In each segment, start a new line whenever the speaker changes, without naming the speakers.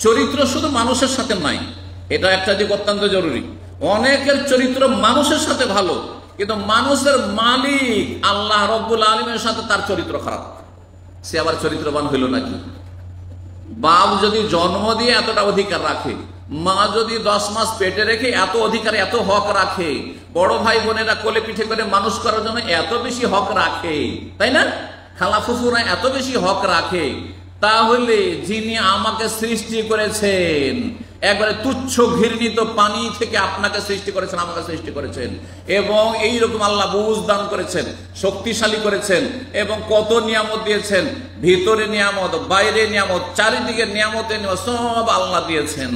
চরিত্র শুধু মানুষের সাথে নাই, এটা একটা দিক অত্যন্ত জরুরি। অনেকের চরিত্র মানুষের সাথে ভালো, কিন্তু মানুষের মালিক আল্লাহ রব্বুল আলামিনের সাথে তার চরিত্র খারাপ, সে আবার চরিত্রবান হইল নাকি? বাপ যদি জন্ম দিয়ে এতটা অধিকার রাখে, মা যদি 10 মাস পেটে রেখে এত অধিকার এত হক রাখে, বড় ভাই বোনেরা কোলে পিঠে করে মানুষ করার জন্য এত বেশি হক রাখে, তাই না? খালা ফুফুরা এত বেশি হক রাখে, তাহলে যিনি আমাকে সৃষ্টি করেছেন, একবারে তুচ্ছ ঘৃণিত পানি থেকে আপনাকে সৃষ্টি করেছেন, আমাকে সৃষ্টি করেছেন, এবং এইরকম আল্লাহ বুঝ দান করেছেন, শক্তিশালী করেছেন, এবং কত নিয়ামত দিয়েছেন, ভিতরে নিয়ামত, বাইরে নিয়ামত, চারিদিকে নিয়ামতের নিয়ামত সব আল্লাহ দিয়েছেন।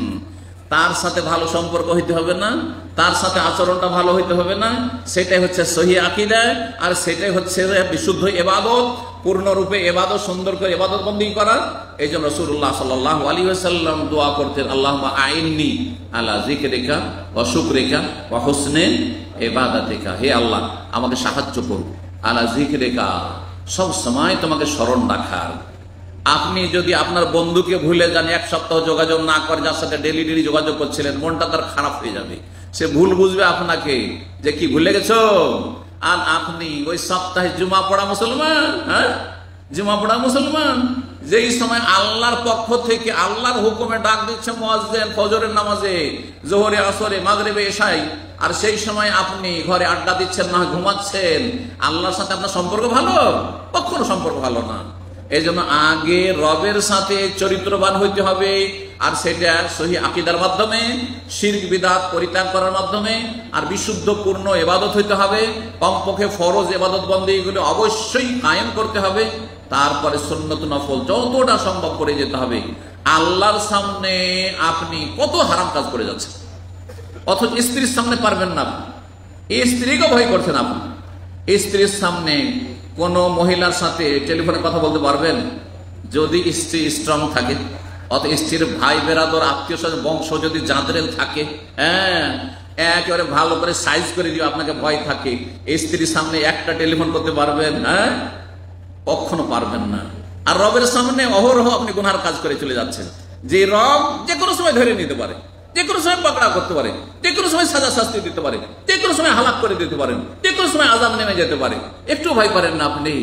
তার সাথে ভালো সম্পর্ক হইতে হবে না? তার সাথে আচরণটা ভালো হইতে হবে না? সেটাই হচ্ছে সহি আকীদা, আর সেটাই হচ্ছে বিশুদ্ধ ইবাদত, পূর্ণরূপে ইবাদত, সুন্দর করে ইবাদত বন্দেগী করা। এই জন্য রাসূলুল্লাহ সাল্লাল্লাহু আলাইহি ওয়াসাল্লাম দোয়া করতেন, আল্লাহুম্মা আইন্নি আলা যিকরিকা ওয়া শুকরিকা ওয়া হুসনি ইবাদাতিকা, হে আল্লাহ আমাকে সাহায্য করুন, আলা যিকরিকা, সব সময় তোমাকে স্মরণ রাখার। আপনি যদি আপনার বন্ধুকে ভুলে যান, 1 সপ্তাহ যোগাযোগ না করে, যার সাথে ডেলি যোগাযোগ করছিলেন, মনটা তার খারাপ হয়ে যাবে। সে ভুল বুঝবে আপনাকে যে কি ভুলে গেছো, আর আপনি ওই সপ্তাহে জুমা পড়া মুসলমান, হ্যাঁ জুমা পড়া মুসলমান, যেই সময় আল্লাহর পক্ষ থেকে আল্লাহর হুকুমে ডাক দিচ্ছে মুয়াজ্জিন ফজরের নামাজে, জোহরে, আসরে, মাগরিবে, এশায়, আর সেই সময় আপনি ঘরে আড্ডা দিচ্ছেন না, ঘুমাচ্ছেন, আল্লাহর সাথে আপনার সম্পর্ক ভালো? কখনো সম্পর্ক ভালো না। এই জন্য আগে রবের সাথে চরিত্রবান হইতে হবে, আর সেটা সহি আকীদার মাধ্যমে, শিরক বিদআত পরিত্যাগ করার মাধ্যমে, আর বিশুদ্ধ পূর্ণ ইবাদত হইতে হবে। কমপক্ষে ফরজ ইবাদত বন্দেগীগুলো অবশ্যই কায়েম করতে হবে, তারপরে সুন্নত নফল যতটা সম্ভব করে যেতে হবে। আল্লাহর সামনে আপনি কত হারাম কাজ করে যাচ্ছেন, অথচ স্ত্রীর সামনে পারবেন না, স্ত্রীকে ভয় করছেন আপনি। স্ত্রীর সামনে কোন মহিলার সাথে টেলিফোনে কথা বলতে পারবেন যদি স্ত্রী স্ট্রং থাকে, অত স্ত্রীর ভাই বেরাদর, আত্মীয় স্বজন, বংশ যদি জাঁদরেল থাকে, হ্যাঁ একেবারে ভালো করে সাইজ করে দিও, আপনাকে ভয় থাকে, স্ত্রীর সামনে একটা টেলিফোন করতে পারবেন? হ্যাঁ, কখনো পারবেন না। আর রবের সামনে অহরহ আপনি গুনার কাজ করে চলে যাচ্ছেন, যে রব যে কোনো সময় ধরে নিতে পারে, যে কোনো সময় পাকড়া করতে পারে, যে কোনো সময় সাজা শাস্তি দিতে পারে, যে কোনো সময় হালাক করে দিতে পারেন, যে কোনো সময় আযাব নেমে যেতে পারে। একটু ভয় করেন না আপনি?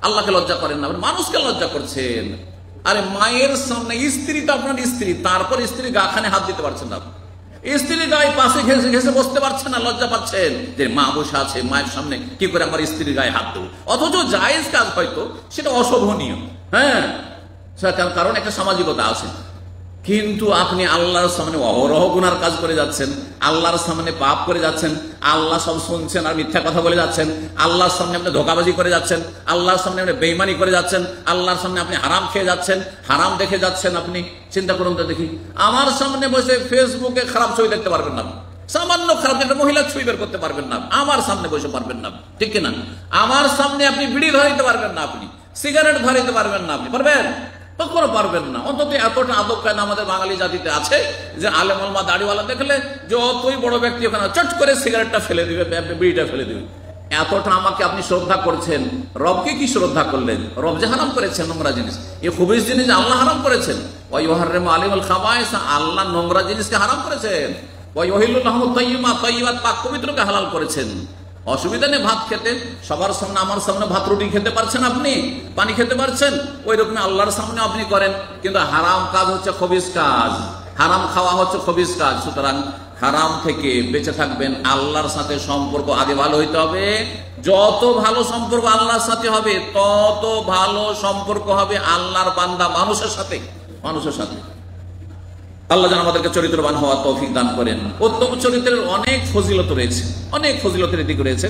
আল্লাহকে লজ্জা করেন না, মানুষকে লজ্জা করছেন। আরে মায়ের সামনে, স্ত্রী তো আপনার স্ত্রী, তারপর স্ত্রী গাখানে হাত দিতে পারছেন না, স্ত্রীর গায়ে পাশে ঘেসে ঘেসে বসতে পারছেন না, লজ্জা পাচ্ছেন যে মা বসে আছে, মায়ের সামনে কি করে আমার স্ত্রীর গায়ে হাত দেবো? অথচ জায়েজ কাজ, হয়তো সেটা অশোভনীয়, হ্যাঁ, কারণ একটা সামাজিকতা আছে, কিন্তু আপনি আল্লাহর সামনে অহরহ গুনার কাজ করে যাচ্ছেন, আল্লাহর সামনে পাপ করে যাচ্ছেন, আল্লাহ সব শুনছেন আর মিথ্যা কথা বলে যাচ্ছেন, আল্লাহর সামনে আপনি ধোঁকাবাজি করে যাচ্ছেন, আল্লাহর সামনে আপনি বেঈমানি করে যাচ্ছেন, আল্লাহর সামনে আপনি হারাম খেয়ে যাচ্ছেন, হারাম দেখে যাচ্ছেন। আপনি চিন্তা করুন তো দেখি, আমার সামনে বসে ফেসবুকে খারাপ ছবি দেখতে পারবেন না, সামান্য খারাপ একটা মহিলার ছবি বের করতে পারবেন না, আমার সামনে বসে পারবেন না, ঠিক কিনা? আমার সামনে আপনি বিড়ি ধরাইতে পারবেন না, আপনি সিগারেট ধরাইতে পারবেন না, আপনি পারবেন? কখনো পারবেন না। অন্তত এতটা আদব কায়দা আমাদের বাঙালি জাতিতে আছে যে আলেম ওলামা দাড়িওয়ালা দেখলে যতই বড় ব্যক্তি ওখানে চট করে সিগারেটটা ফেলে দিবে, বিড়িটা ফেলে দিবে। এতটা আমাকে আপনি শ্রদ্ধা করছেন, রবকে কি শ্রদ্ধা করলেন? রব যে হারাম করেছেন নোংরা জিনিস, এই খুবিস জিনিস আল্লাহ হারাম করেছেন। ওয়াইহাররিমু আলাইহিল খাবায়েস, আল্লাহ নোংরা জিনিসকে হারাম করেছেন। ওয়াইউহিল্লু লাহুমুত তাইয়্যিবাত, তাইয়্যিবাত পাক পবিত্রকে হালাল করেছেন। অসুবিধা নেই ভাত খেতে, সবার সামনে আমার সামনে ভাত রুটি খেতে পারছেন, আপনি পানি খেতে পারছেন, ওই রকম আল্লাহর সামনে আপনি করেন। কিন্তু হারাম কাজ হচ্ছে খবিস কাজ, হারাম খাওয়া হচ্ছে খবিস কাজ। সুতরাং হারাম থেকে বেঁচে থাকবেন। আল্লাহর সাথে সম্পর্ক আগে ভালো হইতে হবে, যত ভালো সম্পর্ক আল্লাহর সাথে হবে তত ভালো সম্পর্ক হবে আল্লাহর বান্দা মানুষের সাথে, মানুষের সাথে। আল্লাহ যেন আমাদেরকে চরিত্রবান হওয়ার তৌফিক দান করেন। উত্তম চরিত্রের অনেক ফজিলত রয়েছে, অনেক ফজিলতের দিক রয়েছে।